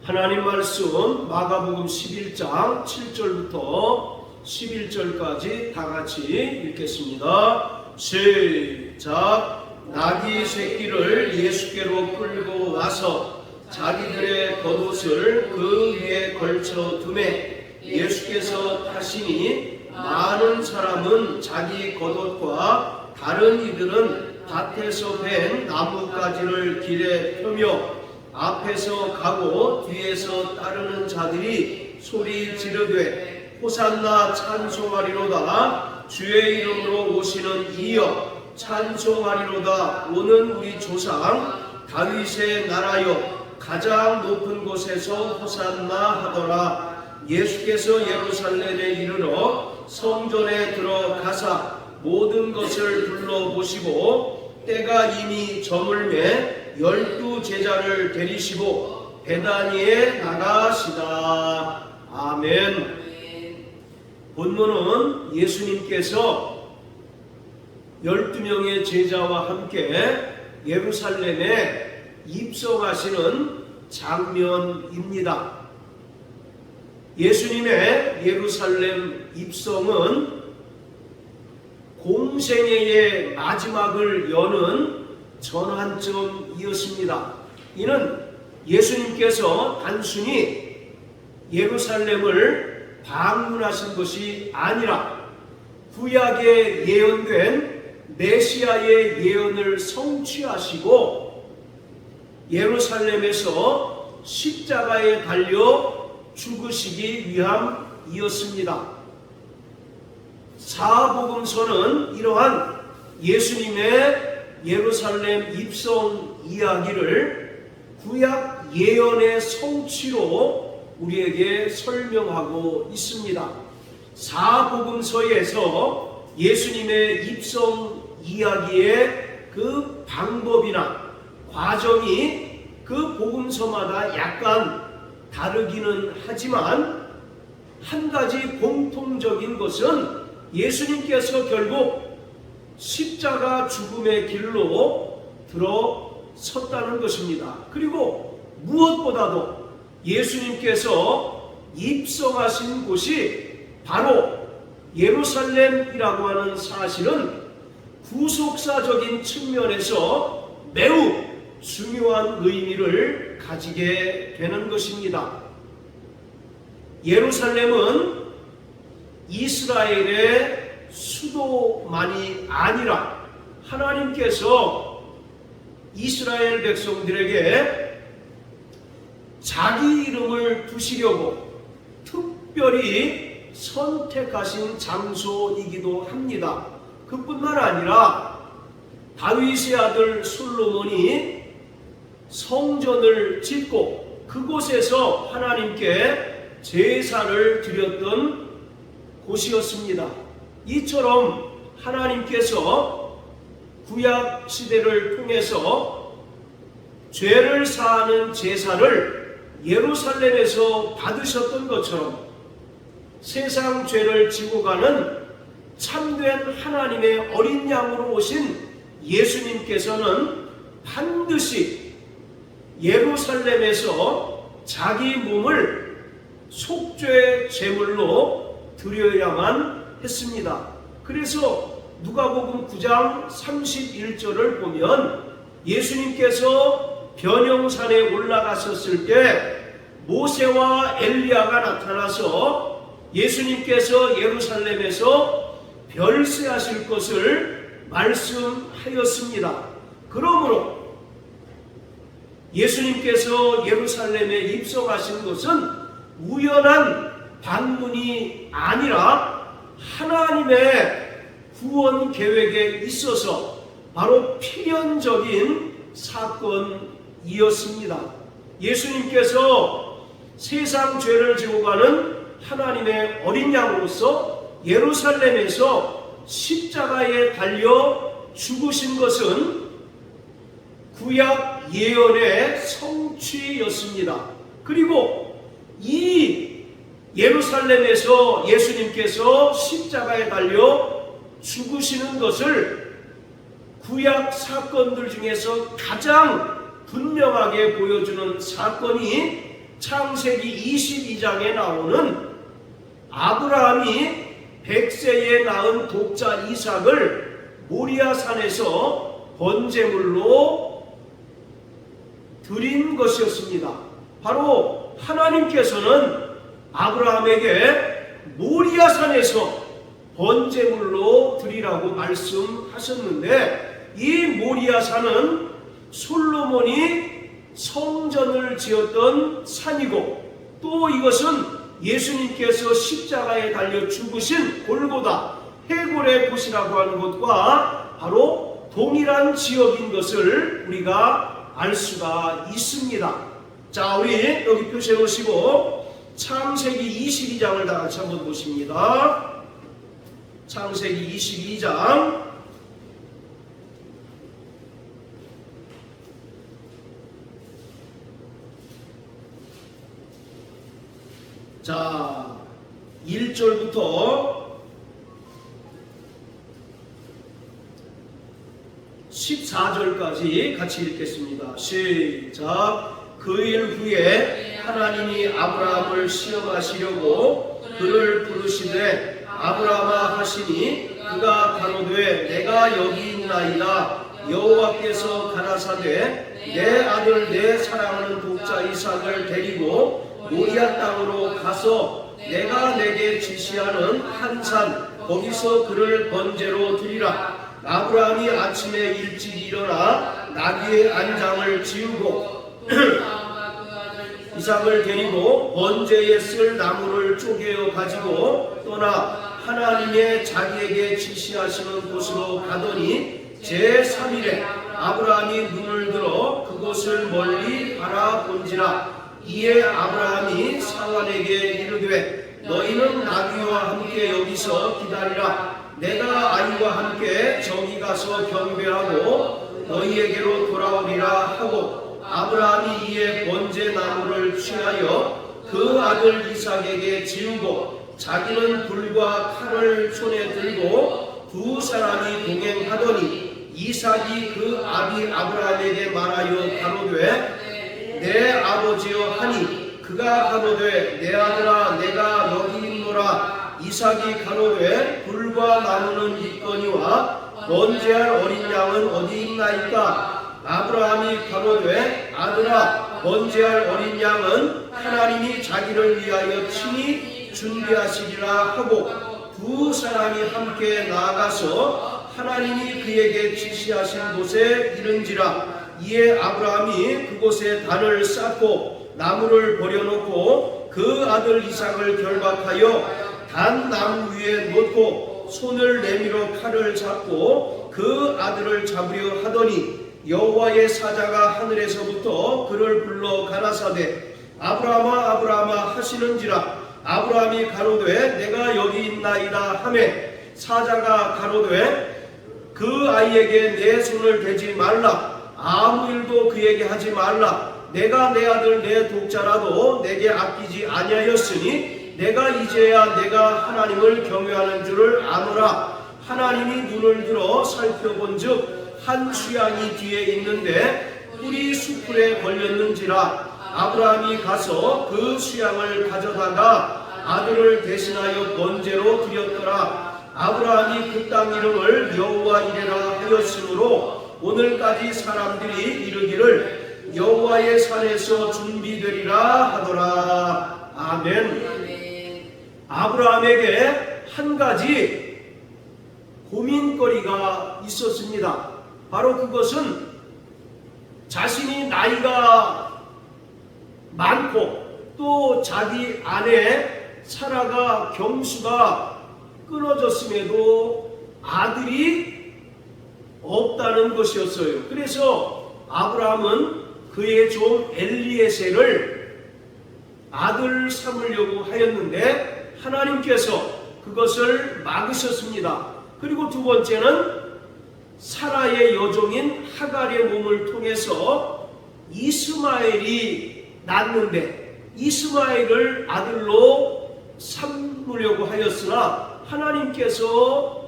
하나님 말씀 마가복음 11장 7절부터 11절까지 다 같이 읽겠습니다. 시작. 나귀 새끼를 예수께로 끌고 와서 자기들의 겉옷을 그 위에 걸쳐 두매 예수께서 타시니 많은 사람은 자기 겉옷과 다른 이들은 밭에서 벤 나뭇가지를 길에 펴며 앞에서 가고 뒤에서 따르는 자들이 소리 지르되 호산나 찬송하리로다. 주의 이름으로 오시는 이여 찬송하리로다. 오는 우리 조상 다윗의 나라여 가장 높은 곳에서 호산나 하더라. 예수께서 예루살렘에 이르러 성전에 들어가사 모든 것을 둘러보시고 때가 이미 저물매 12 제자를 데리시고 베다니에 나가시다. 아멘. 본문은 예수님께서 12명의 제자와 함께 예루살렘에 입성하시는 장면입니다. 예수님의 예루살렘 입성은 공생애의 마지막을 여는 전환점이었습니다. 이는 예수님께서 단순히 예루살렘을 방문하신 것이 아니라 구약에 예언된 메시아의 예언을 성취하시고 예루살렘에서 십자가에 달려 죽으시기 위함이었습니다. 사복음서는 이러한 예수님의 예루살렘 입성 이야기를 구약 예언의 성취로 우리에게 설명하고 있습니다. 사복음서에서 예수님의 입성 이야기의 그 방법이나 과정이 그 복음서마다 약간 다르기는 하지만 한 가지 공통적인 것은 예수님께서 결국 십자가 죽음의 길로 들어섰다는 것입니다. 그리고 무엇보다도 예수님께서 입성하신 곳이 바로 예루살렘이라고 하는 사실은 구속사적인 측면에서 매우 중요한 의미를 가지게 되는 것입니다. 예루살렘은 이스라엘의 수도만이 아니라 하나님께서 이스라엘 백성들에게 자기 이름을 두시려고 특별히 선택하신 장소이기도 합니다. 그뿐만 아니라 다윗의 아들 솔로몬이 성전을 짓고 그곳에서 하나님께 제사를 드렸던 곳이었습니다. 이처럼 하나님께서 구약 시대를 통해서 죄를 사하는 제사를 예루살렘에서 받으셨던 것처럼 세상 죄를 지고 가는 참된 하나님의 어린 양으로 오신 예수님께서는 반드시 예루살렘에서 자기 몸을 속죄 제물로 드려야만 했습니다. 그래서 누가복음 9장 31절을 보면 예수님께서 변형산에 올라가셨을 때 모세와 엘리야가 나타나서 예수님께서 예루살렘에서 별세하실 것을 말씀하였습니다. 그러므로 예수님께서 예루살렘에 입성하신 것은 우연한 방문이 아니라 하나님의 구원 계획에 있어서 바로 필연적인 사건이었습니다. 예수님께서 세상 죄를 지고 가는 하나님의 어린 양으로서 예루살렘에서 십자가에 달려 죽으신 것은 구약 예언의 성취였습니다. 그리고 이 예루살렘에서 예수님께서 십자가에 달려 죽으시는 것을 구약 사건들 중에서 가장 분명하게 보여주는 사건이 창세기 22장에 나오는 아브라함이 100세에 낳은 독자 이삭을 모리아산에서 번제물로 드린 것이었습니다. 바로 하나님께서는 아브라함에게 모리아산에서 번제물로 드리라고 말씀하셨는데, 이 모리아산은 솔로몬이 성전을 지었던 산이고, 또 이것은 예수님께서 십자가에 달려 죽으신 골고다 해골의 곳이라고 하는 것과 바로 동일한 지역인 것을 우리가 알 수가 있습니다. 자, 우리 여기 표시해 놓으시고 창세기 22장을 다 같이 한번 보십니다. 창세기 22장 자, 1절부터 14절까지 같이 읽겠습니다. 시작. 그 일 후에 하나님이 아브라함을 시험하시려고 그를 부르시되 아브라함아 하시니 그가 가로되 내가 여기 있나이다. 여호와께서 가라사대 내 아들 내 사랑하는 독자 이삭을 데리고 모리아 땅으로 가서 내가 내게 지시하는 한 산 거기서 그를 번제로 드리라. 아브라함이 아침에 일찍 일어나 나귀의 안장을 지우고 이삭을 데리고 번제에 쓸 나무를 쪼개어 가지고 떠나 하나님의 자기에게 지시하시는 곳으로 가더니 제3일에 아브라함이 눈을 들어 그곳을 멀리 바라본지라. 이에 아브라함이 상관에게 이르되 너희는 나귀와 함께 여기서 기다리라. 내가 아이와 함께 저기 가서 경배하고 너희에게로 돌아오리라 하고, 아브라함이 이에 번제 나무를 취하여 그 아들 이삭에게 지우고 자기는 불과 칼을 손에 들고 두 사람이 동행하더니 이삭이 그 아비 아브라함에게 말하여 가로되 내 아버지여 하니, 그가 가로되 내 아들아 내가 여기 있노라. 이삭이 가로되 불과 나무는 있거니와 번제할 어린 양은 어디 있나이까. 아브라함이 가로되 아들아 번제할 어린 양은 하나님이 자기를 위하여 친히 준비하시리라 하고, 두 사람이 함께 나아가서 하나님이 그에게 지시하신 곳에 이른지라. 이에 아브라함이 그곳에 단을 쌓고 나무를 버려놓고 그 아들 이삭을 결박하여 단 나무 위에 놓고 손을 내밀어 칼을 잡고 그 아들을 잡으려 하더니 여호와의 사자가 하늘에서부터 그를 불러 가라사대 아브라함아 아브라함아 하시는지라. 아브라함이 가로되 내가 여기 있나이다 하매, 사자가 가로되 그 아이에게 내 손을 대지 말라. 아무 일도 그에게 하지 말라. 내가 내 아들 내 독자라도 내게 아끼지 아니하였으니 내가 이제야 내가 하나님을 경외하는 줄을 아노라. 하나님이 눈을 들어 살펴본즉 한 수양이 뒤에 있는데 뿔이 수풀에 걸렸는지라. 아브라함이 가서 그 수양을 가져다가 아들을 대신하여 번제로 드렸더라. 아브라함이 그 땅 이름을 여호와 이레라 하였으므로 오늘까지 사람들이 이르기를 여호와의 산에서 준비되리라 하더라. 아멘. 아브라함에게 한 가지 고민거리가 있었습니다. 바로 그것은 자신이 나이가 많고 또 자기 아내 사라가 경수가 끊어졌음에도 아들이 없다는 것이었어요. 그래서 아브라함은 그의 종 엘리에셀을 아들 삼으려고 하였는데 하나님께서 그것을 막으셨습니다. 그리고 두 번째는 사라의 여종인 하갈의 몸을 통해서 이스마엘이 낳는데 이스마엘을 아들로 삼으려고 하였으나 하나님께서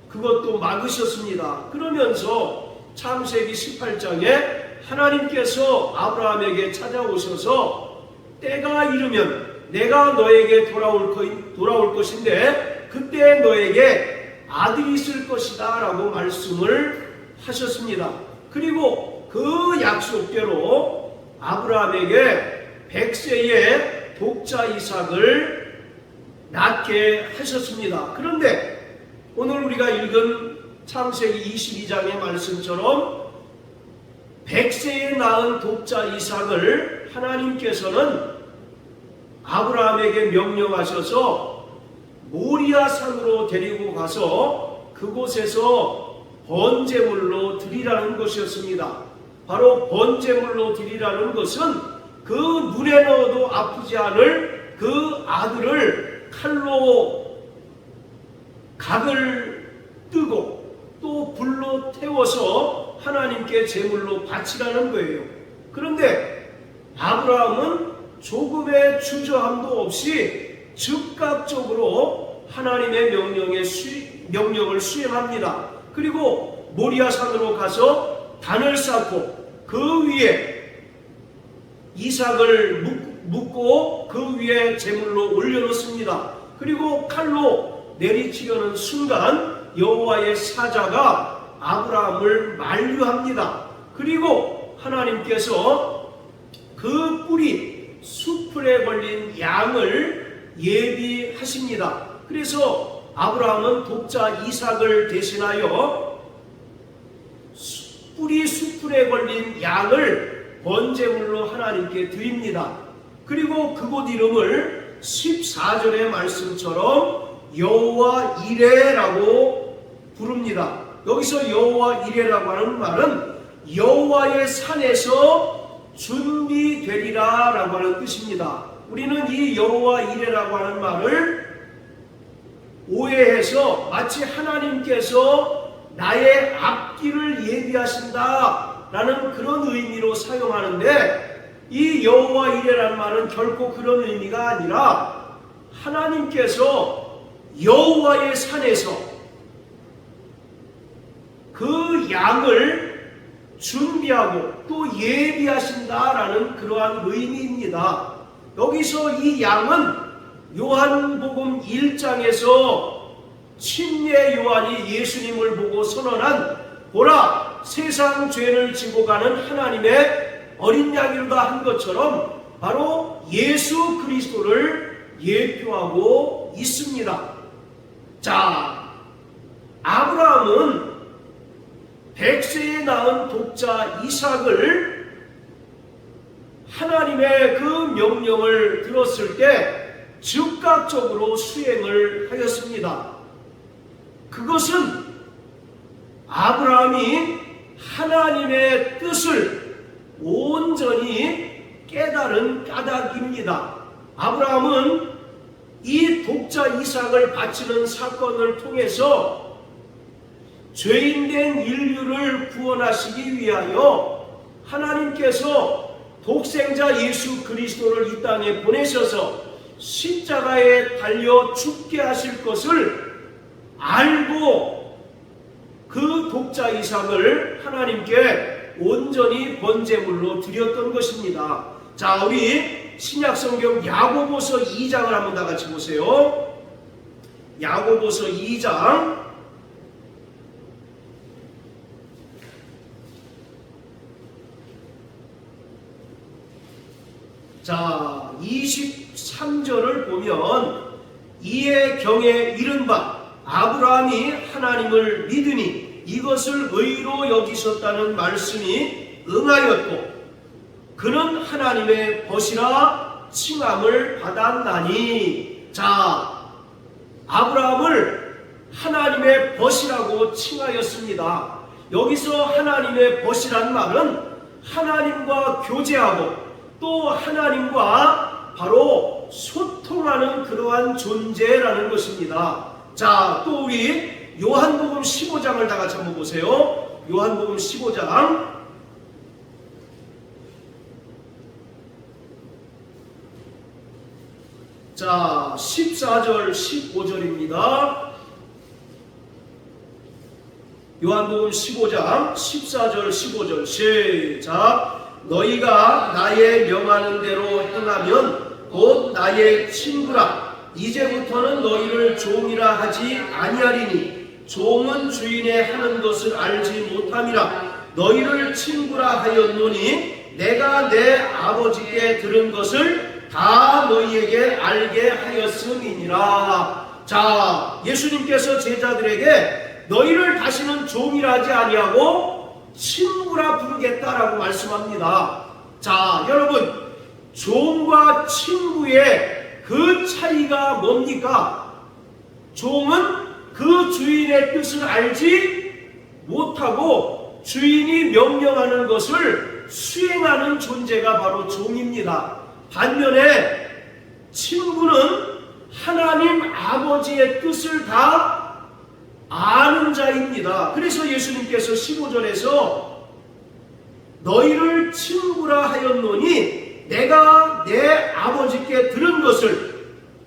그것도 막으셨습니다. 그러면서 창세기 18장에 하나님께서 아브라함에게 찾아오셔서 때가 이르면 내가 너에게 돌아올 것인데 그때 너에게 아들이 있을 것이다 라고 말씀을 하셨습니다. 그리고 그 약속대로 아브라함에게 100세의 독자 이삭을 낳게 하셨습니다. 그런데 오늘 우리가 읽은 창세기 22장의 말씀처럼 100세에 낳은 독자 이삭을 하나님께서는 아브라함에게 명령하셔서 모리아 산으로 데리고 가서 그곳에서 번제물로 드리라는 것이었습니다. 바로 번제물로 드리라는 것은 그 눈에 넣어도 아프지 않을 그 아들을 칼로 각을 뜨고 또 불로 태워서 하나님께 제물로 바치라는 거예요. 그런데 아브라함은 조금의 주저함도 없이 즉각적으로 하나님의 명령을 수행합니다. 그리고 모리아 산으로 가서 단을 쌓고 그 위에 이삭을 묶고 그 위에 제물로 올려놓습니다. 그리고 칼로 내리치려는 순간 여호와의 사자가 아브라함을 만류합니다. 그리고 하나님께서 그 뿔이 수풀에 걸린 양을 예비하십니다. 그래서 아브라함은 독자 이삭을 대신하여 뿔이 수풀에 걸린 양을 번제물로 하나님께 드립니다. 그리고 그곳 이름을 14절의 말씀처럼 여호와 이레라고 부릅니다. 여기서 여호와 이레라고 하는 말은 여호와의 산에서 준비되리라 라고 하는 뜻입니다. 우리는 이 여호와 이레라고 하는 말을 오해해서 마치 하나님께서 나의 앞길을 예비하신다 라는 그런 의미로 사용하는데, 이 여호와 이레라는 말은 결코 그런 의미가 아니라 하나님께서 여호와의 산에서 그 양을 준비하고 또 예비하신다라는 그러한 의미입니다. 여기서 이 양은 요한복음 1장에서 침례 요한이 예수님을 보고 선언한 보라 세상 죄를 지고 가는 하나님의 어린 양이로다 한 것처럼 바로 예수 그리스도를 예표하고 있습니다. 자, 아브라함은 100세에 낳은 독자 이삭을 하나님의 그 명령을 들었을 때 즉각적으로 수행을 하였습니다. 그것은 아브라함이 하나님의 뜻을 온전히 깨달은 까닭입니다. 아브라함은 이 독자 이삭을 바치는 사건을 통해서 죄인된 인류를 구원하시기 위하여 하나님께서 독생자 예수 그리스도를 이 땅에 보내셔서 십자가에 달려 죽게 하실 것을 알고 그 독자 이삭을 하나님께 온전히 번제물로 드렸던 것입니다. 자, 우리 신약성경 야고보서 2장을 한번 다 같이 보세요. 야고보서 2장 자, 23절을 보면 이에 경에 이른바 아브라함이 하나님을 믿으니 이것을 의로 여기셨다는 말씀이 응하였고 그는 하나님의 벗이라 칭함을 받았나니. 자, 아브라함을 하나님의 벗이라고 칭하였습니다. 여기서 하나님의 벗이란 말은 하나님과 교제하고 또 하나님과 바로 소통하는 그러한 존재라는 것입니다. 자, 또 우리 요한복음 15장을 다 같이 한번 보세요. 요한복음 15장 자, 14절 15절입니다. 요한복음 15장 14절 15절 시작. 너희가 나의 명하는 대로 행하면 곧 나의 친구라. 이제부터는 너희를 종이라 하지 아니하리니 종은 주인의 하는 것을 알지 못함이라. 너희를 친구라 하였노니 내가 내 아버지께 들은 것을 다 너희에게 알게 하였음이니라. 자, 예수님께서 제자들에게 너희를 다시는 종이라 하지 아니하고 친구라 부르겠다라고 말씀합니다. 자, 여러분, 종과 친구의 그 차이가 뭡니까? 종은 그 주인의 뜻을 알지 못하고 주인이 명령하는 것을 수행하는 존재가 바로 종입니다. 반면에 친구는 하나님 아버지의 뜻을 다 아는 자입니다. 그래서 예수님께서 15절에서 너희를 친구라 하였노니 내가 내 아버지께 들은 것을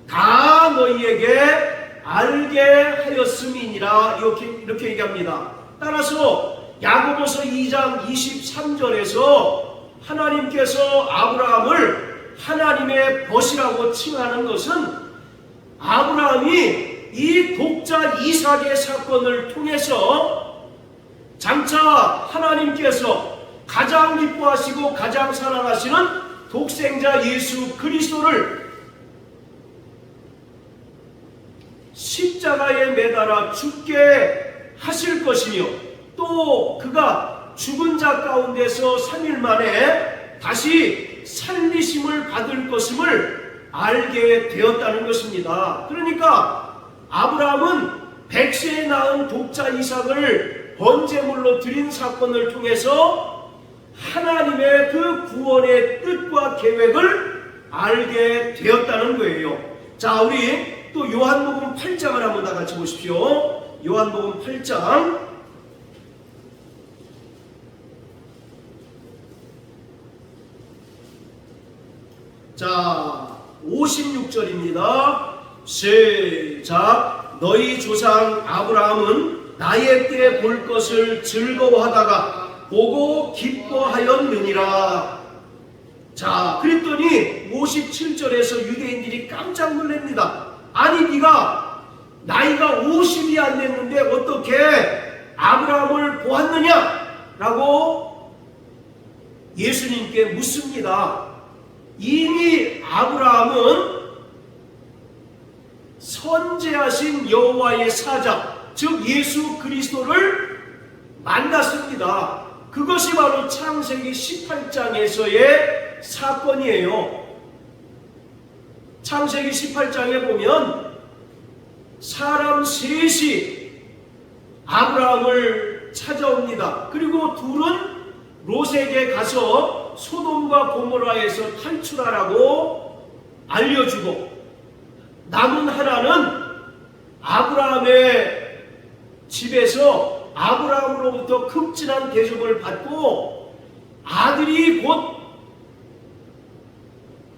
다 너희에게 알게 하였음이니라. 이렇게 얘기합니다. 따라서 야고보서 2장 23절에서 하나님께서 아브라함을 하나님의 벗이라고 칭하는 것은 아브라함이 이 독자 이삭의 사건을 통해서 장차 하나님께서 가장 기뻐하시고 가장 사랑하시는 독생자 예수 그리스도를 십자가에 매달아 죽게 하실 것이며 또 그가 죽은 자 가운데서 3일 만에 다시 살리심을 받을 것임을 알게 되었다는 것입니다. 그러니까 아브라함은 100세에 낳은 독자 이삭을 번제물로 드린 사건을 통해서 하나님의 그 구원의 뜻과 계획을 알게 되었다는 거예요. 자, 우리 또 요한복음 8장을 한번 다 같이 보십시오. 요한복음 8장. 자, 56절입니다. 시작. 너희 조상 아브라함은 나의 때 볼 것을 즐거워하다가 보고 기뻐하였느니라. 자, 그랬더니 57절에서 유대인들이 깜짝 놀랍니다. 아니, 네가 나이가 50이 안 됐는데 어떻게 아브라함을 보았느냐? 라고 예수님께 묻습니다. 이미 아브라함은 선지하신 여호와의 사자, 즉 예수 그리스도를 만났습니다. 그것이 바로 창세기 18장에서의 사건이에요. 창세기 18장에 보면 사람 셋이 아브라함을 찾아옵니다. 그리고 둘은 롯에게 가서 소돔과 고모라에서 탈출하라고 알려주고, 남은 하나는 아브라함의 집에서 아브라함으로부터 극진한 대접을 받고 아들이 곧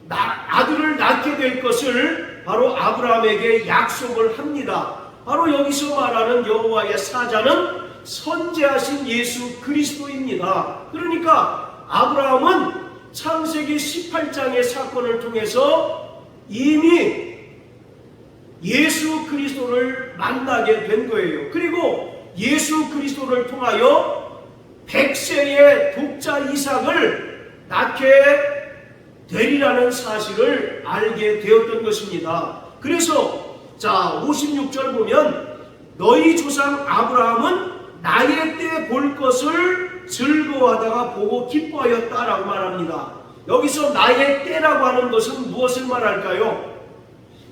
아들을 낳게 될 것을 바로 아브라함에게 약속을 합니다. 바로 여기서 말하는 여호와의 사자는 선지하신 예수 그리스도입니다. 그러니까 아브라함은 창세기 18장의 사건을 통해서 이미 예수 그리스도를 만나게 된 거예요. 그리고 예수 그리스도를 통하여 100세의 독자 이삭을 낳게 되리라는 사실을 알게 되었던 것입니다. 그래서 자, 56절 보면 너희 조상 아브라함은 나의 때 볼 것을 즐거워하다가 보고 기뻐하였다라고 말합니다. 여기서 나의 때라고 하는 것은 무엇을 말할까요?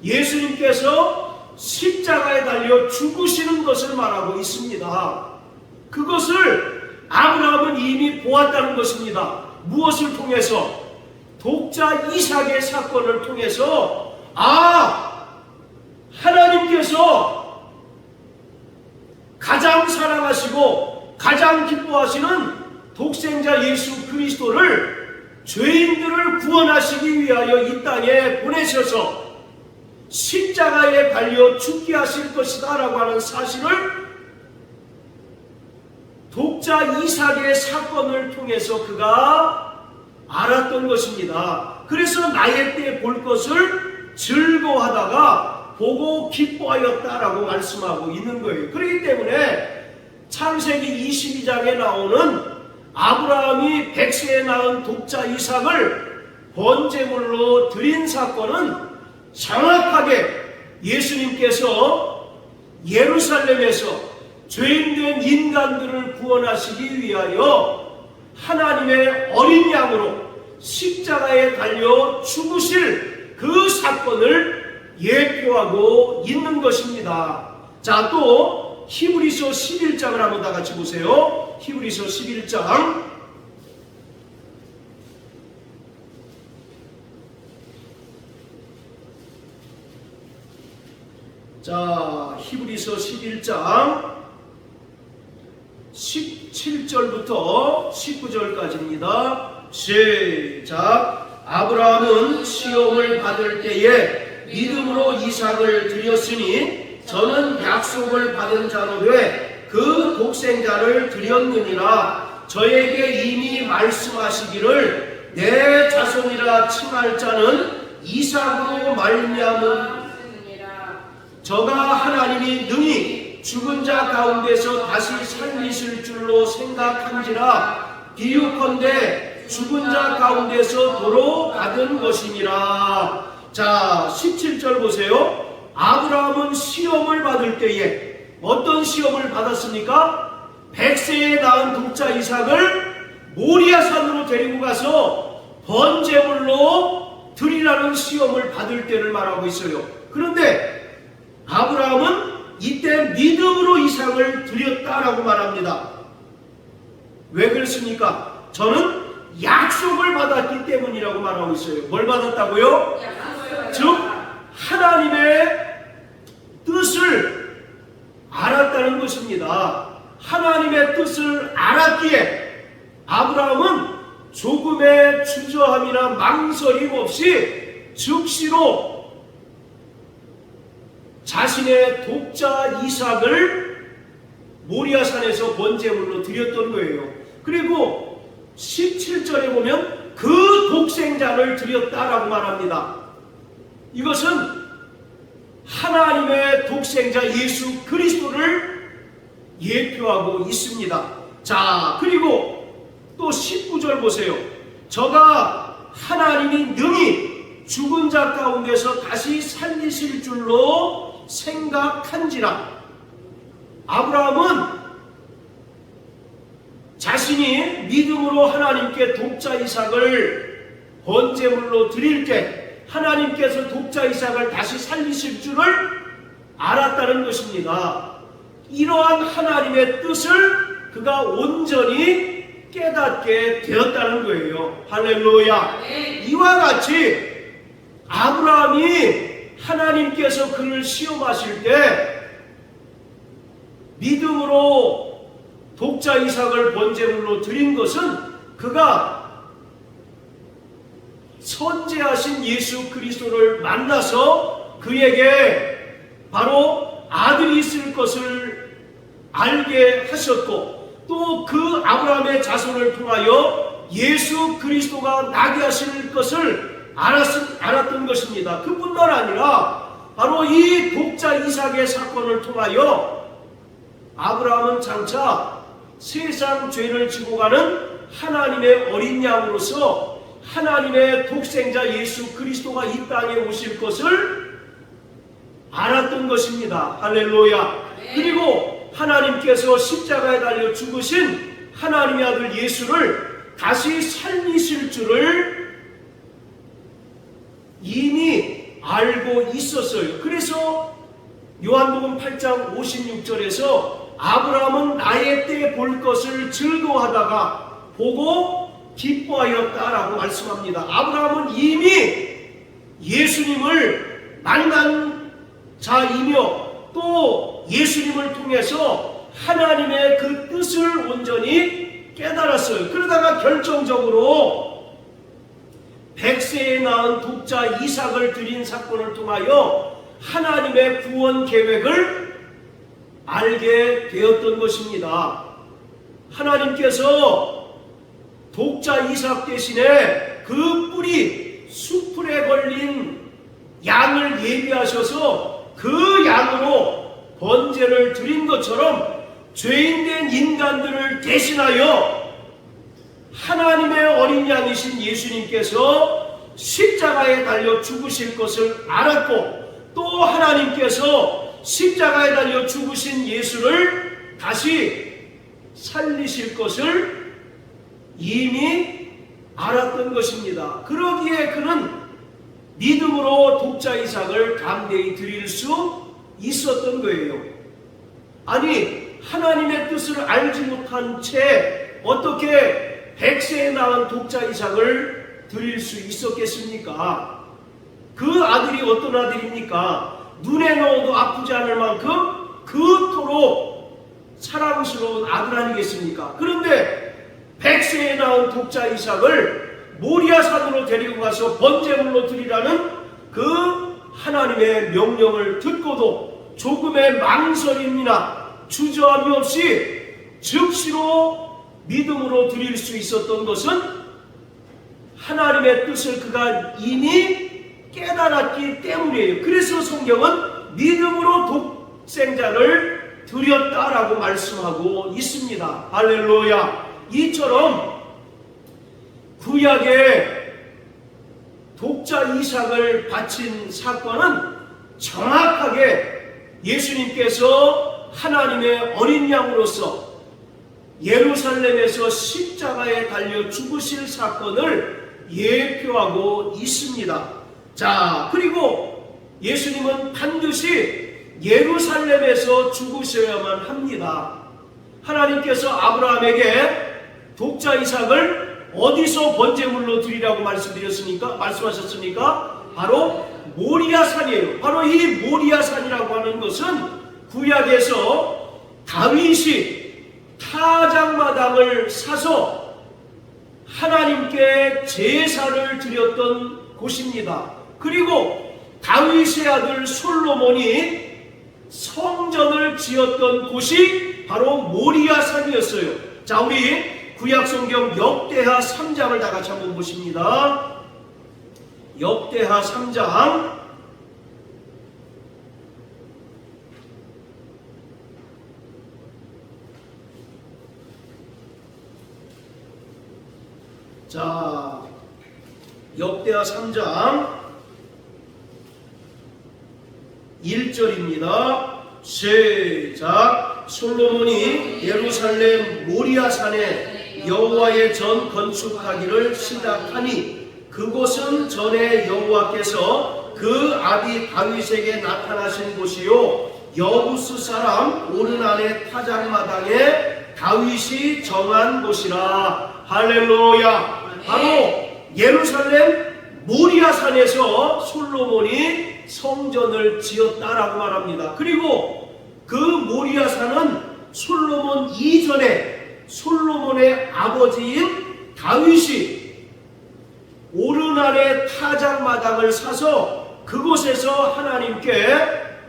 예수님께서 십자가에 달려 죽으시는 것을 말하고 있습니다. 그것을 아브라함은 이미 보았다는 것입니다. 무엇을 통해서? 독자 이삭의 사건을 통해서 하나님께서 가장 사랑하시고 가장 기뻐하시는 독생자 예수 그리스도를 죄인들을 구원하시기 위하여 이 땅에 보내셔서 십자가에 달려 죽게 하실 것이다 라고 하는 사실을 독자 이삭의 사건을 통해서 그가 알았던 것입니다. 그래서 나의 때 볼 것을 즐거워하다가 보고 기뻐하였다라고 말씀하고 있는 거예요. 그렇기 때문에 창세기 22장에 나오는 아브라함이 100세에 낳은 독자 이삭을 번제물로 드린 사건은 정확하게 예수님께서 예루살렘에서 죄인된 인간들을 구원하시기 위하여 하나님의 어린 양으로 십자가에 달려 죽으실 그 사건을 예표하고 있는 것입니다. 자, 또 히브리서 11장을 한번 다 같이 보세요. 히브리서 11장 자, 히브리서 11장 17절부터 19절까지입니다. 시작. 아브라함은 시험을 받을 때에 믿음으로 이삭을 드렸으니 저는 약속을 받은 자로 돼 그 독생자를 드렸느니라. 저에게 이미 말씀하시기를 내 자손이라 칭할 자는 이삭으로 말미암은 저가 하나님이 능히 죽은 자 가운데서 다시 살리실 줄로 생각한지라. 비유컨대 죽은 자 가운데서 도로 받은 것이니라. 자, 17절 보세요. 아브라함은 시험을 받을 때에 어떤 시험을 받았습니까? 100세에 낳은 독자 이삭을 모리아산으로 데리고 가서 번제물로 드리라는 시험을 받을 때를 말하고 있어요. 그런데 아브라함은 이때 믿음으로 이삭을 드렸다라고 말합니다. 왜 그랬습니까? 저는 약속을 받았기 때문이라고 말하고 있어요. 뭘 받았다고요? 즉 하나님의 뜻을 알았다는 것입니다. 하나님의 뜻을 알았기에 아브라함은 조금의 주저함이나 망설임 없이 즉시로 자신의 독자 이삭을 모리아산에서 번제물로 드렸던 거예요. 그리고 17절에 보면 그 독생자를 드렸다라고 말합니다. 이것은 하나님의 독생자 예수 그리스도를 예표하고 있습니다. 자, 그리고 또 19절 보세요. 저가 하나님이 능히 죽은 자 가운데서 다시 살리실 줄로 생각한지라. 아브라함은 자신이 믿음으로 하나님께 독자 이삭을 번제물로 드릴 때 하나님께서 독자 이삭을 다시 살리실 줄을 알았다는 것입니다. 이러한 하나님의 뜻을 그가 온전히 깨닫게 되었다는 거예요. 할렐루야. 이와 같이 아브라함이 하나님께서 그를 시험하실 때 믿음으로 독자 이삭을 번제물로 드린 것은 그가 선지하신 예수 그리스도를 만나서 그에게 바로 아들이 있을 것을 알게 하셨고, 또 그 아브라함의 자손을 통하여 예수 그리스도가 나게 하실 것을 알았던 것입니다. 그뿐만 아니라 바로 이 독자 이삭의 사건을 통하여 아브라함은 장차 세상 죄를 지고 가는 하나님의 어린 양으로서 하나님의 독생자 예수 그리스도가 이 땅에 오실 것을 알았던 것입니다. 할렐루야. 그리고 하나님께서 십자가에 달려 죽으신 하나님의 아들 예수를 다시 살리실 줄을 이미 알고 있었어요. 그래서 요한복음 8장 56절에서 아브라함은 나의 때 볼 것을 즐거워하다가 보고 기뻐하였다라고 말씀합니다. 아브라함은 이미 예수님을 만난 자이며 또 예수님을 통해서 하나님의 그 뜻을 온전히 깨달았어요. 그러다가 결정적으로 100세에 낳은 독자 이삭을 드린 사건을 통하여 하나님의 구원 계획을 알게 되었던 것입니다. 하나님께서 독자 이삭 대신에 그 뿌리 수풀에 걸린 양을 예비하셔서 그 양으로 번제를 드린 것처럼 죄인된 인간들을 대신하여 하나님의 어린 양이신 예수님께서 십자가에 달려 죽으실 것을 알았고, 또 하나님께서 십자가에 달려 죽으신 예수를 다시 살리실 것을 이미 알았던 것입니다. 그러기에 그는 믿음으로 독자 이삭을 담대히 드릴 수 있었던 거예요. 아니, 하나님의 뜻을 알지 못한 채 어떻게 100세에 낳은 독자 이삭을 드릴 수 있었겠습니까? 그 아들이 어떤 아들입니까? 눈에 넣어도 아프지 않을 만큼 그토록 사랑스러운 아들 아니겠습니까? 그런데 100세에 낳은 독자 이삭을 모리아산으로 데리고 가서 번제물로 드리라는 그 하나님의 명령을 듣고도 조금의 망설임이나 주저함이 없이 즉시로 믿음으로 드릴 수 있었던 것은 하나님의 뜻을 그가 이미 깨달았기 때문이에요. 그래서 성경은 믿음으로 독생자를 드렸다라고 말씀하고 있습니다. 할렐루야. 이처럼 구약의 독자 이삭을 바친 사건은 정확하게 예수님께서 하나님의 어린 양으로서 예루살렘에서 십자가에 달려 죽으실 사건을 예표하고 있습니다. 자, 그리고 예수님은 반드시 예루살렘에서 죽으셔야만 합니다. 하나님께서 아브라함에게 독자 이삭을 어디서 번제물로 드리라고 말씀하셨습니까? 바로 모리아산이에요. 바로 이 모리아산이라고 하는 것은 구약에서 다윗이 타작마당을 사서 하나님께 제사를 드렸던 곳입니다. 그리고 다윗의 아들 솔로몬이 성전을 지었던 곳이 바로 모리아산이었어요. 자, 우리 구약성경 역대하 3장을 다 같이 한번 보십니다. 역대하 3장 자, 역대하 3장 1절입니다. 시작. 솔로몬이 예루살렘 모리아산에 여호와의 전 건축하기를 시작하니 그곳은 전에 여호와께서 그 아비 다윗에게 나타나신 곳이요 여부스 사람 오르난의 타작마당에 다윗이 정한 곳이라. 할렐루야. 바로 예루살렘 모리아산에서 솔로몬이 성전을 지었다라고 말합니다. 그리고 그 모리아산은 솔로몬 이전에 솔로몬의 아버지인 다윗이 오르난의 타작마당을 사서 그곳에서 하나님께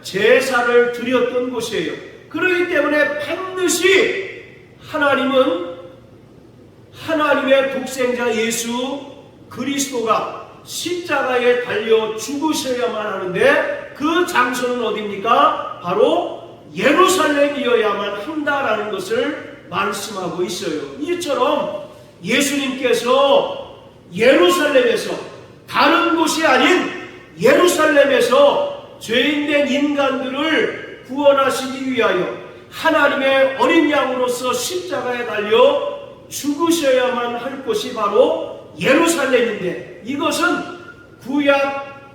제사를 드렸던 곳이에요. 그렇기 때문에 반드시 하나님은 하나님의 독생자 예수 그리스도가 십자가에 달려 죽으셔야만 하는데 그 장소는 어디입니까? 바로 예루살렘이어야만 한다라는 것을 말씀하고 있어요. 이처럼 예수님께서 예루살렘에서 다른 곳이 아닌 예루살렘에서 죄인된 인간들을 구원하시기 위하여 하나님의 어린 양으로서 십자가에 달려 죽으셔야만 할 곳이 바로 예루살렘인데, 이것은 구약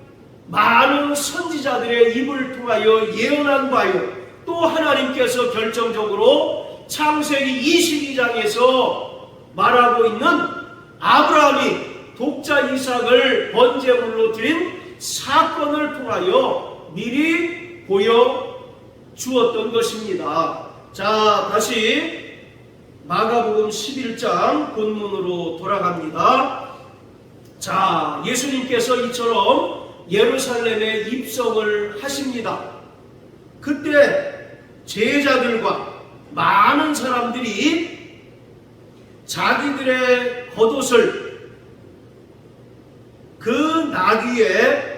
많은 선지자들의 입을 통하여 예언한 바요, 또 하나님께서 결정적으로 창세기 22장에서 말하고 있는 아브라함이 독자 이삭을 번제물로 드린 사건을 통하여 미리 보여주었던 것입니다. 자, 다시 마가복음 11장 본문으로 돌아갑니다. 자, 예수님께서 이처럼 예루살렘에 입성을 하십니다. 그때 제자들과 많은 사람들이 자기들의 겉옷을 그 나귀에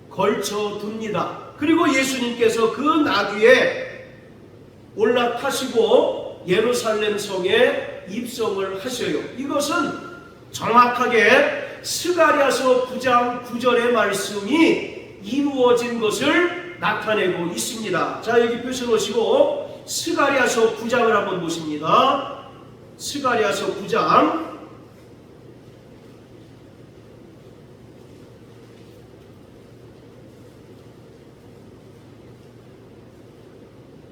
걸쳐 둡니다. 그리고 예수님께서 그 나귀에 올라타시고 예루살렘 성에 입성을 하셔요. 이것은 정확하게 스가랴서 9장 9절의 말씀이 이루어진 것을 나타내고 있습니다. 자, 여기 펴셔놓으시고 스가랴서 9장을 한번 보십니다. 스가랴서 9장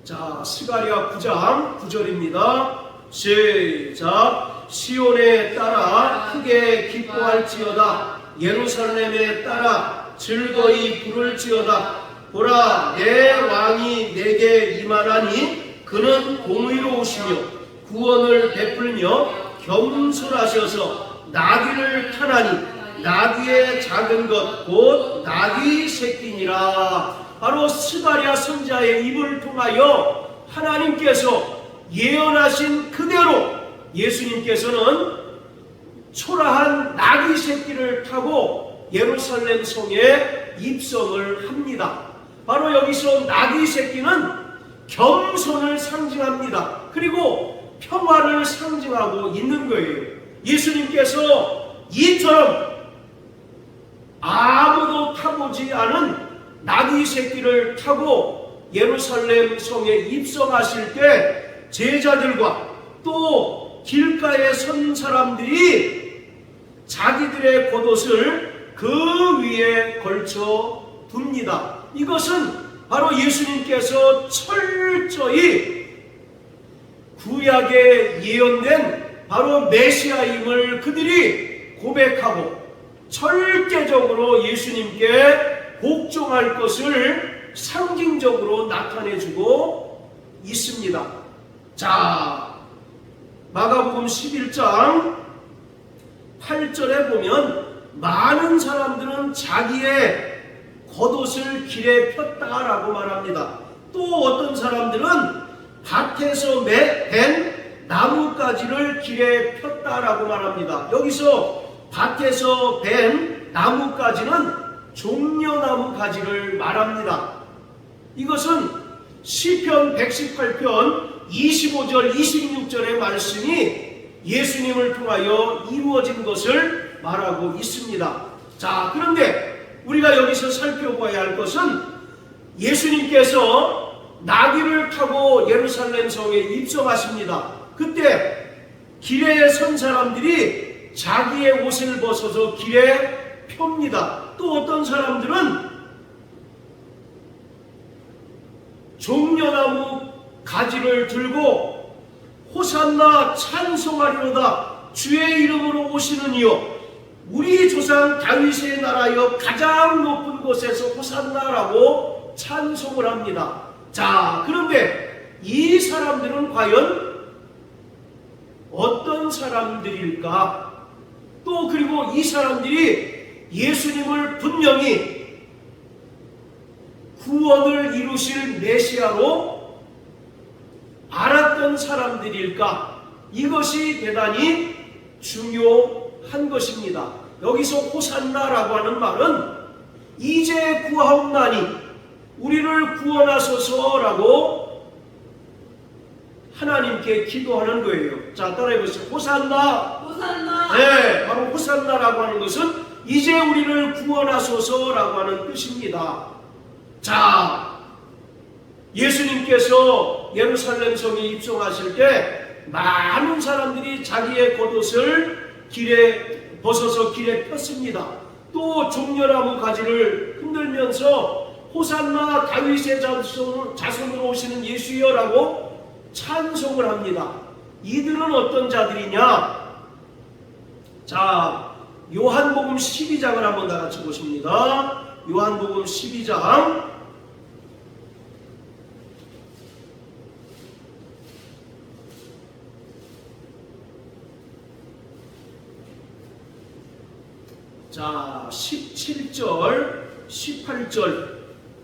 자, 스가랴 9장 9절입니다. 시작. 시온에 따라 크게 기뻐할지어다. 예루살렘에 따라 즐거이 부를지어다. 보라, 내 왕이 내게 임하나니 그는 공의로우시며 구원을 베풀며 겸손하셔서 나귀를 타나니 나귀의 작은 것 곧 나귀 새끼니라. 바로 스가랴 선지자의 입을 통하여 하나님께서 예언하신 그대로 예수님께서는 초라한 나귀 새끼를 타고 예루살렘 성에 입성을 합니다. 바로 여기서 나귀 새끼는 겸손을 상징합니다. 그리고 평화를 상징하고 있는 거예요. 예수님께서 이처럼 아무도 타보지 않은 나귀 새끼를 타고 예루살렘 성에 입성하실 때 제자들과 또 길가에 선 사람들이 자기들의 겉옷을 그 위에 걸쳐 둡니다. 이것은 바로 예수님께서 철저히 구약에 예언된 바로 메시아임을 그들이 고백하고 절대적으로 예수님께 복종할 것을 상징적으로 나타내주고 있습니다. 자, 마가복음 11장 8절에 보면 많은 사람들은 자기의 겉옷을 길에 폈다라고 말합니다. 또 어떤 사람들은 밭에서 벤 나뭇가지를 길에 폈다라고 말합니다. 여기서 밭에서 벤 나뭇가지는 종려나무 가지를 말합니다. 이것은 시편 118편 25절 26절의 말씀이 예수님을 통하여 이루어진 것을 말하고 있습니다. 자, 그런데 우리가 여기서 살펴봐야 할 것은 예수님께서 나귀를 타고 예루살렘 성에 입성하십니다. 그때 길에 선 사람들이 자기의 옷을 벗어서 길에 펴니다. 또 어떤 사람들은 종려나무 가지를 들고 호산나 찬송하리로다. 주의 이름으로 오시는 이여 우리 조상 다윗의 나라여 가장 높은 곳에서 호산나라고 찬송을 합니다. 자, 그런데 이 사람들은 과연 어떤 사람들일까? 또 그리고 이 사람들이 예수님을 분명히 구원을 이루실 메시아로 알았던 사람들일까? 이것이 대단히 중요한 것입니다. 여기서 호산나라고 하는 말은 이제 구하옵나니 우리를 구원하소서라고 하나님께 기도하는 거예요. 자, 따라해보세요. 호산나. 호산나. 네, 바로 호산나라고 하는 것은 이제 우리를 구원하소서라고 하는 뜻입니다. 자, 예수님께서 예루살렘 성에 입성하실 때 많은 사람들이 자기의 겉옷을 길에 벗어서 길에 폈습니다. 또 종려나무 가지를 흔들면서 호산나 다윗의 자손으로 오시는 예수여라고 찬송을 합니다. 이들은 어떤 자들이냐? 자, 요한복음 12장을 한번 다 같이 보십니다. 요한복음 12장 자, 17절, 18절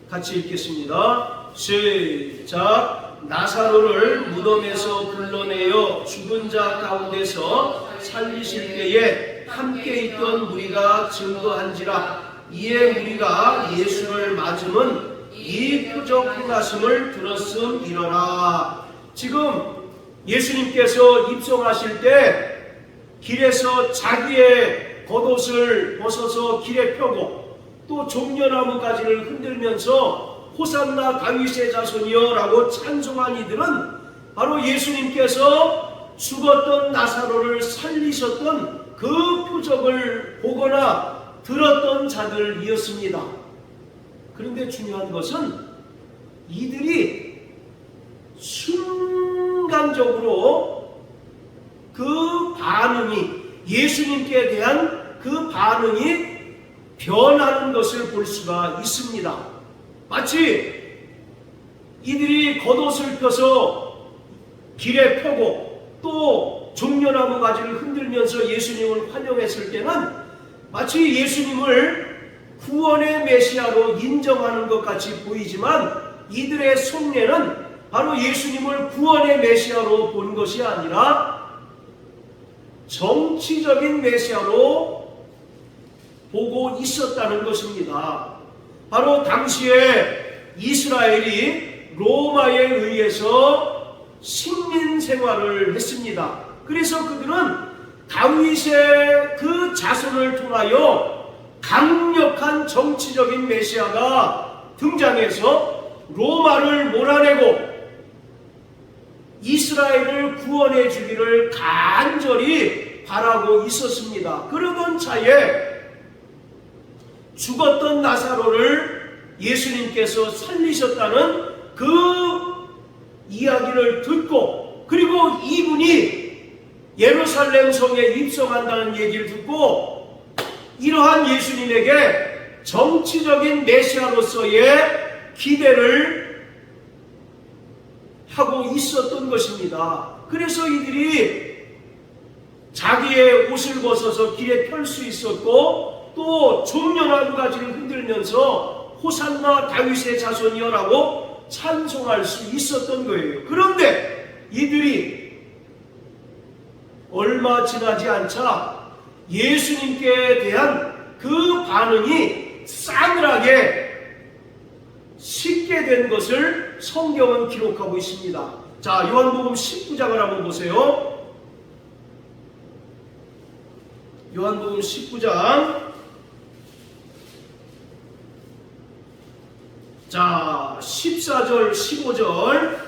같이 읽겠습니다. 시작. 나사로를 무덤에서 불러내어 죽은 자 가운데서 살리실 때에 함께 있던 무리가 증거한지라. 이에 무리가 예수를 맞음은 이 표적 행하심을 들었음이러라. 지금 예수님께서 입성하실 때 길에서 자기의 겉옷을 벗어서 길에 펴고 또 종려나무 가지를 흔들면서 호산나 다윗의 자손이여 라고 찬송한 이들은 바로 예수님께서 죽었던 나사로를 살리셨던 그 표적을 보거나 들었던 자들이었습니다. 그런데 중요한 것은 이들이 순간적으로 그 반응이, 예수님께 대한 그 반응이 변하는 것을 볼 수가 있습니다. 마치 이들이 겉옷을 펴서 길에 펴고 또 종려나무 가지를 흔들면서 예수님을 환영했을 때는 마치 예수님을 구원의 메시아로 인정하는 것 같이 보이지만 이들의 속내는 바로 예수님을 구원의 메시아로 본 것이 아니라 정치적인 메시아로 보고 있었다는 것입니다. 바로 당시에 이스라엘이 로마에 의해서 식민 생활을 했습니다. 그래서 그들은 다윗의 그 자손을 통하여 강력한 정치적인 메시아가 등장해서 로마를 몰아내고 이스라엘을 구원해 주기를 간절히 바라고 있었습니다. 그러던 차에 죽었던 나사로를 예수님께서 살리셨다는 그 이야기를 듣고, 그리고 이분이 예루살렘 성에 입성한다는 얘기를 듣고 이러한 예수님에게 정치적인 메시아로서의 기대를 하고 있었던 것입니다. 그래서 이들이 자기의 옷을 벗어서 길에 펼 수 있었고 또 종려나무 가지를 흔들면서 호산나 다윗의 자손이여라고 찬송할 수 있었던 거예요. 그런데 이들이 얼마 지나지 않자 예수님께 대한 그 반응이 싸늘하게 식게 된 것을 성경은 기록하고 있습니다. 자, 요한복음 19장을 한번 보세요. 요한복음 19장. 자, 14절 15절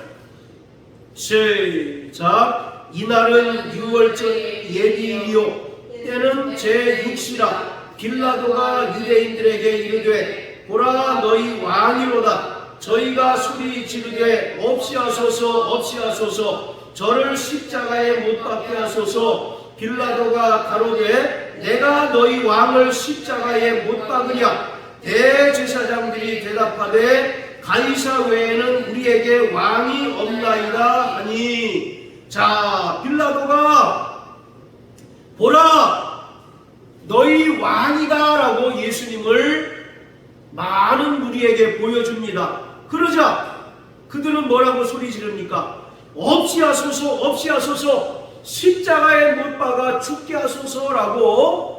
시작. 이날은 유월절 예비일이요 때는 제6시라. 빌라도가 유대인들에게 이르되 보라 너희 왕이로다. 저희가 소리 지르되 없이하소서 없이하소서 저를 십자가에 못 박게 하소서. 빌라도가 가로되 내가 너희 왕을 십자가에 못 박으랴. 대제사장들이 대답하되 가이사 외에는 우리에게 왕이 없나이다 하니. 자, 빌라도가 보라 너희 왕이다 라고 예수님을 많은 무리에게 보여줍니다. 그러자 그들은 뭐라고 소리 지릅니까? 없이하소서 없이하소서 십자가에 못 박아 죽게 하소서라고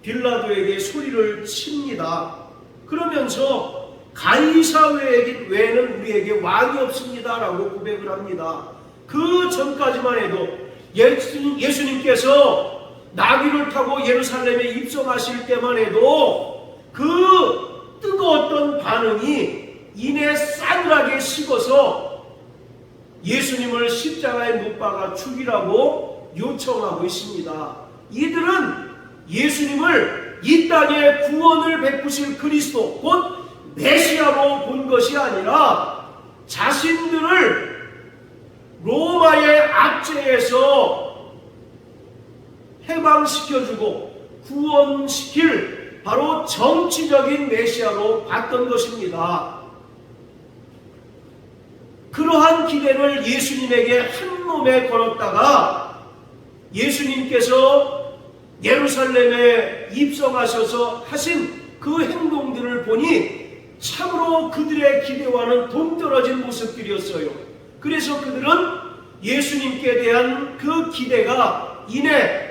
빌라도에게 소리를 칩니다. 그러면서 가이사 외에는 우리에게 왕이 없습니다 라고 고백을 합니다. 그 전까지만 해도 예수님께서 나귀를 타고 예루살렘에 입성하실 때만 해도 그 뜨거웠던 반응이 이내 싸늘하게 식어서 예수님을 십자가에 못 박아 죽이라고 요청하고 있습니다. 이들은 예수님을 이 땅에 구원을 베푸실 그리스도 곧 메시아로 본 것이 아니라 자신들을 로마의 압제에서 해방시켜주고 구원시킬 바로 정치적인 메시아로 봤던 것입니다. 그러한 기대를 예수님에게 한 몸에 걸었다가 예수님께서 예루살렘에 입성하셔서 하신 그 행동들을 보니 참으로 그들의 기대와는 동떨어진 모습들이었어요. 그래서 그들은 예수님께 대한 그 기대가 이내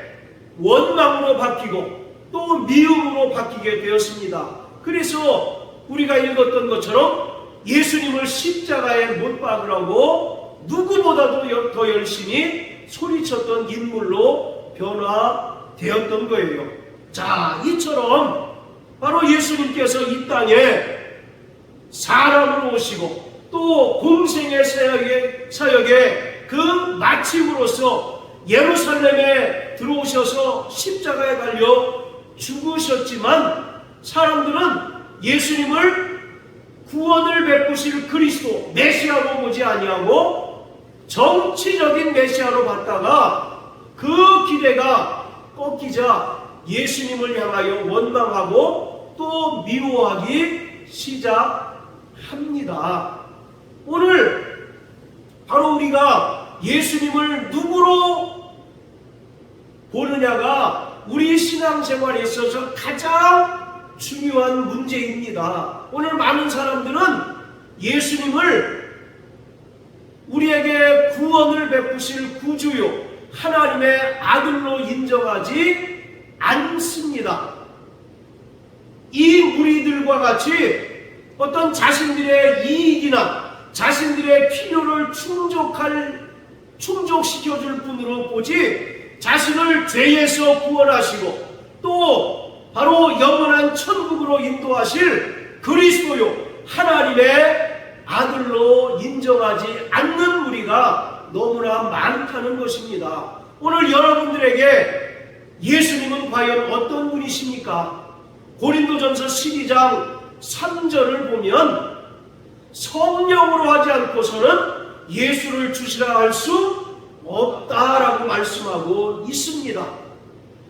원망으로 바뀌고 또 미움으로 바뀌게 되었습니다. 그래서 우리가 읽었던 것처럼 예수님을 십자가에 못 박으라고 누구보다도 더 열심히 소리쳤던 인물로 변화되었던 거예요. 자, 이처럼 바로 예수님께서 이 땅에 사람으로 오시고 또 공생의 사역의 그 마침으로써 예루살렘에 들어오셔서 십자가에 달려 죽으셨지만 사람들은 예수님을 구원을 베푸실 그리스도 메시아로 보지 아니하고 정치적인 메시아로 봤다가 그 기대가 꺾이자 예수님을 향하여 원망하고 또 미워하기 시작합니다. 오늘 바로 우리가 예수님을 누구로 보느냐가 우리 신앙생활에 있어서 가장 중요한 문제입니다. 오늘 많은 사람들은 예수님을 우리에게 구원을 베푸실 구주요 하나님의 아들로 인정하지 않습니다. 이 무리들과 같이 어떤 자신들의 이익이나 자신들의 필요를 충족시켜줄 뿐으로 보지 자신을 죄에서 구원하시고 또 바로 영원한 천국으로 인도하실 그리스도요 하나님의 아들로 인정하지 않는 무리가 너무나 많다는 것입니다. 오늘 여러분들에게 예수님은 과연 어떤 분이십니까? 고린도전서 12장 3절을 보면 성령으로 하지 않고서는 예수를 주시라 할 수 없다라고 말씀하고 있습니다.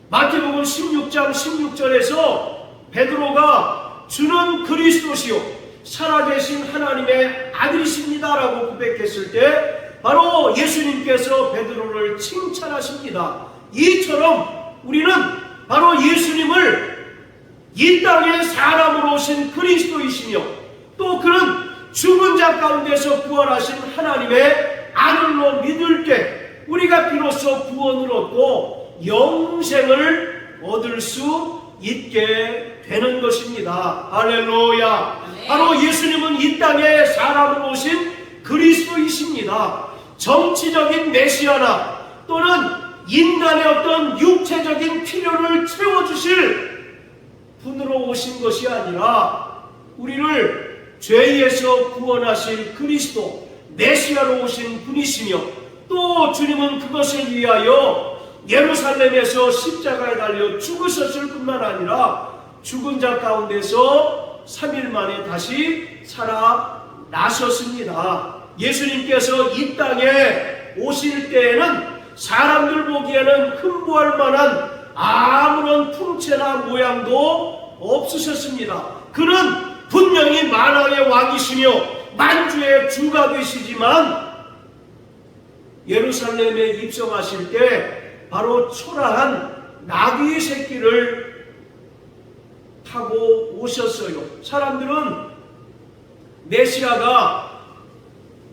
마태복음 16장 16절에서 베드로가 주는 그리스도시요 살아계신 하나님의 아들이십니다라고 고백했을 때 바로 예수님께서 베드로를 칭찬하십니다. 이처럼 우리는 바로 예수님을 이 땅에 사람으로 오신 그리스도이시며 또 그는 죽은 자 가운데서 부활하신 하나님의 아들로 믿을 때 우리가 비로소 구원을 얻고 영생을 얻을 수 있게 되는 것입니다. 할렐루야. 바로 예수님은 이 땅에 사람으로 오신 그리스도이십니다. 정치적인 메시아나 또는 인간의 어떤 육체적인 필요를 채워주실 분으로 오신 것이 아니라 우리를 죄에서 구원하실 그리스도 메시아로 오신 분이시며 또 주님은 그것을 위하여 예루살렘에서 십자가에 달려 죽으셨을 뿐만 아니라 죽은 자 가운데서 3일 만에 다시 살아나셨습니다. 예수님께서 이 땅에 오실 때에는 사람들 보기에는 흠모할 만한 아무런 풍채나 모양도 없으셨습니다. 그는 분명히 만왕의 왕이시며 만주의 주가 되시지만 예루살렘에 입성하실 때 바로 초라한 나귀 새끼를 타고 오셨어요. 사람들은 메시아가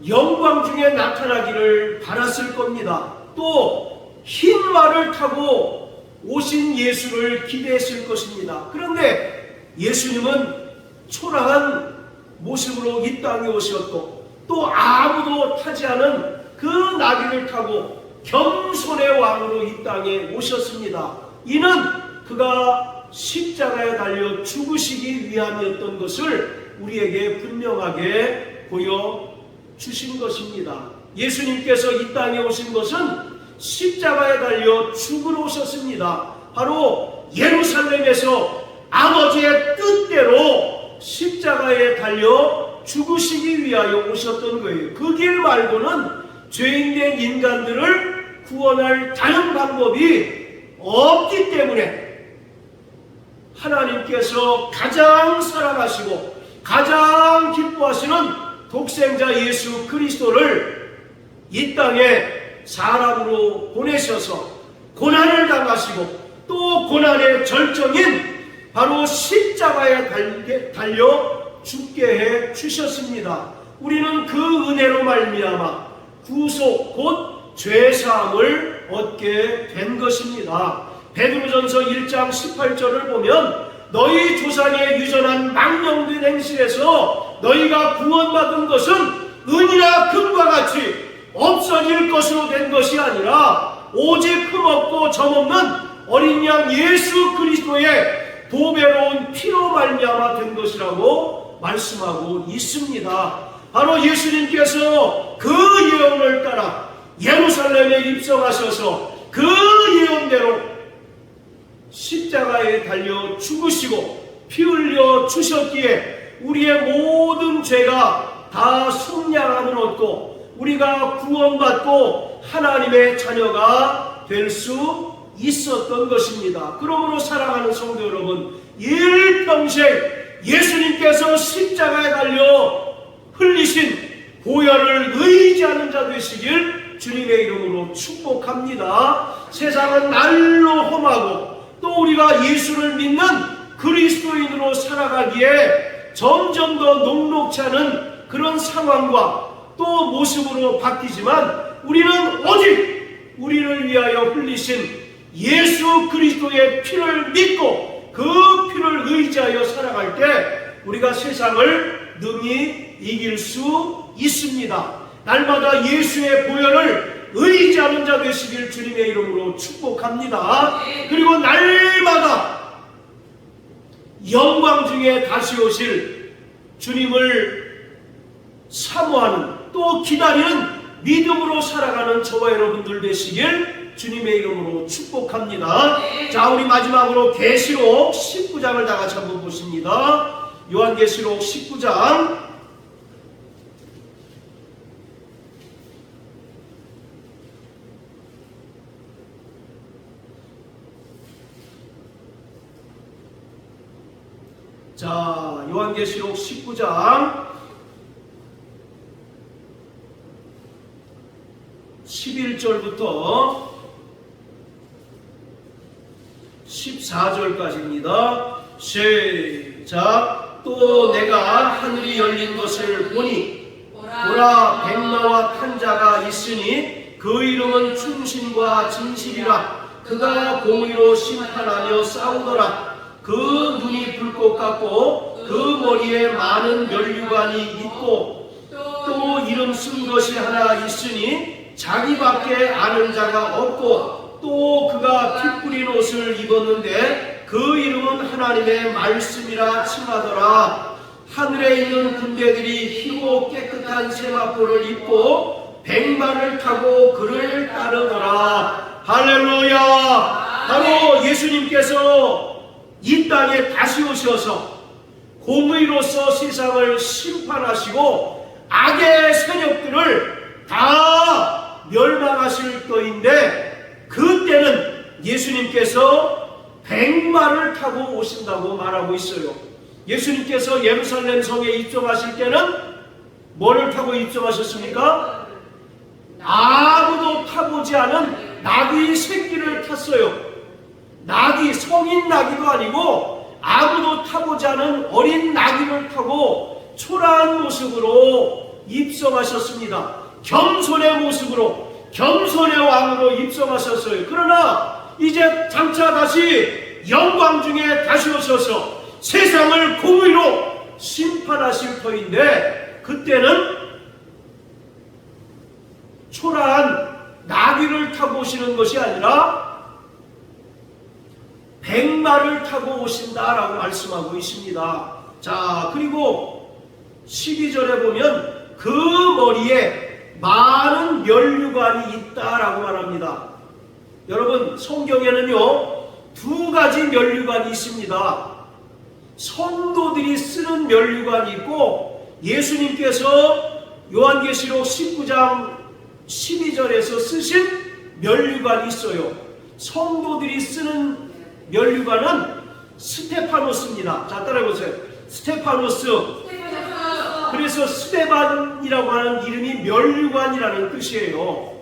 영광 중에 나타나기를 바랐을 겁니다. 또 흰 말을 타고 오신 예수를 기대했을 것입니다. 그런데 예수님은 초라한 모습으로 이 땅에 오셨고 또 아무도 타지 않은 그 나귀를 타고 겸손의 왕으로 이 땅에 오셨습니다. 이는 그가 십자가에 달려 죽으시기 위함이었던 것을 우리에게 분명하게 보여주신 것입니다. 예수님께서 이 땅에 오신 것은 십자가에 달려 죽으러 오셨습니다. 바로 예루살렘에서 아버지의 뜻대로 십자가에 달려 죽으시기 위하여 오셨던 거예요. 그 길 말고는 죄인된 인간들을 구원할 다른 방법이 없기 때문에 하나님께서 가장 사랑하시고 가장 기뻐하시는 독생자 예수 그리스도를 이 땅에 사람으로 보내셔서 고난을 당하시고 또 고난의 절정인 바로 십자가에 달려 죽게 해 주셨습니다. 우리는 그 은혜로 말미암아 구속 곧 죄사함을 얻게 된 것입니다. 베드로전서 1장 18절을 보면 너희 조상의 유전한 망령된 행실에서 너희가 구원받은 것은 은이나 금과 같이 없어질 것으로 된 것이 아니라 오직 흠없고 점없는 어린 양 예수 그리스도의 보배로운 피로 말미암아 된 것이라고 말씀하고 있습니다. 바로 예수님께서 그 예언을 따라 예루살렘에 입성하셔서 그 예언대로 십자가에 달려 죽으시고 피 흘려 주셨기에 우리의 모든 죄가 다 속량함을 얻고 우리가 구원받고 하나님의 자녀가 될 수 있었던 것입니다. 그러므로 사랑하는 성도 여러분, 일평생 예수님께서 십자가에 달려 흘리신 보혈을 의지하는 자 되시길 주님의 이름으로 축복합니다. 세상은 날로 험하고 또 우리가 예수를 믿는 그리스도인으로 살아가기에 점점 더 녹록지 않은 그런 상황과 또 모습으로 바뀌지만 우리는 오직 우리를 위하여 흘리신 예수 그리스도의 피를 믿고 그 피를 의지하여 살아갈 때 우리가 세상을 능히 이길 수 있습니다. 날마다 예수의 보혈을 의지하는 자 되시길 주님의 이름으로 축복합니다. 그리고 날마다 영광 중에 다시 오실 주님을 사모하는 또 기다리는 믿음으로 살아가는 저와 여러분들 되시길 주님의 이름으로 축복합니다. 자, 우리 마지막으로 계시록 19장을 다 같이 한번 보십니다. 요한계시록 19장 11절부터 14절까지입니다. 시작. 또 내가 하늘이 열린 것을 보니 보라, 백마와 탄 자가 있으니 그 이름은 충신과 진실이라. 그가 공의로 심판하며 싸우더라. 그 눈이 불꽃 같고 그 머리에 많은 면류관이 있고 또 이름 쓴 것이 하나 있으니 자기밖에 아는 자가 없고 또 그가 피 뿌린 옷을 입었는데 그 이름은 하나님의 말씀이라 칭하더라. 하늘에 있는 군대들이 희고 깨끗한 세마포를 입고 백마를 타고 그를 따르더라. 할렐루야. 바로 예수님께서 이 땅에 다시 오셔서 공의로서 세상을 심판하시고 악의 세력들을 다 멸망하실 터인데 그때는 예수님께서 백마를 타고 오신다고 말하고 있어요. 예수님께서 예루살렘 성에 입성하실 때는 뭐를 타고 입성하셨습니까? 아무도 타보지 않은 나귀 새끼를 탔어요. 나귀, 성인 나귀도 아니고 아무도 타보지 않은 어린 나귀를 타고 초라한 모습으로 입성하셨습니다. 겸손의 모습으로, 겸손의 왕으로 입성하셨어요. 그러나 이제 장차 다시 영광 중에 다시 오셔서 세상을 공의로 심판하실 터인데 그때는 초라한 나귀를 타고 오시는 것이 아니라 백마를 타고 오신다라고 말씀하고 있습니다. 자, 그리고 12절에 보면 그 머리에 많은 면류관이 있다라고 말합니다. 여러분, 성경에는요 두 가지 면류관이 있습니다. 성도들이 쓰는 면류관이 있고 예수님께서 요한계시록 19장 12절에서 쓰신 면류관이 있어요. 성도들이 쓰는 면류관은 스테파노스입니다. 자, 따라해보세요. 스테파노스. 그래서 스테반이라고 하는 이름이 면류관이라는 뜻이에요.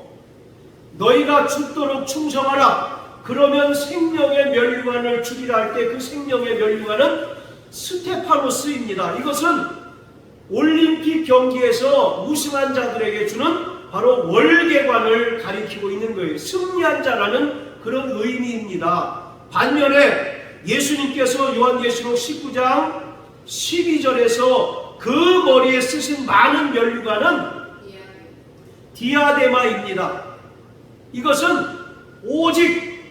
너희가 죽도록 충성하라. 그러면 생명의 면류관을 주리라 할 때 그 생명의 면류관은 스테파노스입니다. 이것은 올림픽 경기에서 우승한 자들에게 주는 바로 월계관을 가리키고 있는 거예요. 승리한 자라는 그런 의미입니다. 반면에 예수님께서 요한계시록 19장 12절에서 그 머리에 쓰신 많은 면류관은 디아데마입니다. 이것은 오직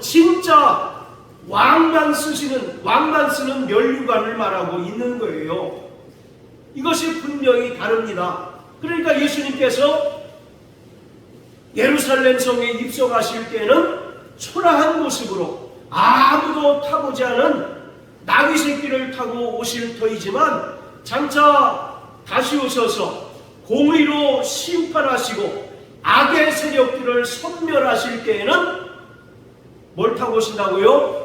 진짜 왕만 쓰는 면류관을 말하고 있는 거예요. 이것이 분명히 다릅니다. 그러니까 예수님께서 예루살렘 성에 입성하실 때는 초라한 모습으로 아무도 타보지 않은 나귀 새끼를 타고 오실 터이지만 장차 다시 오셔서 공의로 심판하시고 악의 세력들을 섬멸하실 때에는 뭘 타고 오신다고요?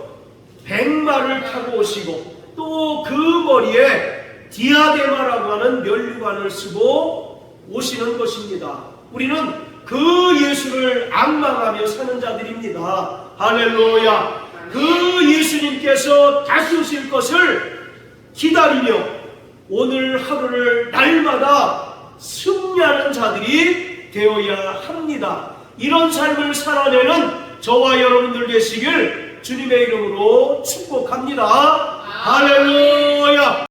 백마를 타고 오시고 또 그 머리에 디아데마라고 하는 면류관을 쓰고 오시는 것입니다. 우리는 그 예수를 앙망하며 사는 자들입니다. 할렐루야. 그 예수님께서 다시 오실 것을 기다리며 오늘 하루를 날마다 승리하는 자들이 되어야 합니다. 이런 삶을 살아내는 저와 여러분들 되시길 주님의 이름으로 축복합니다. 할렐루야.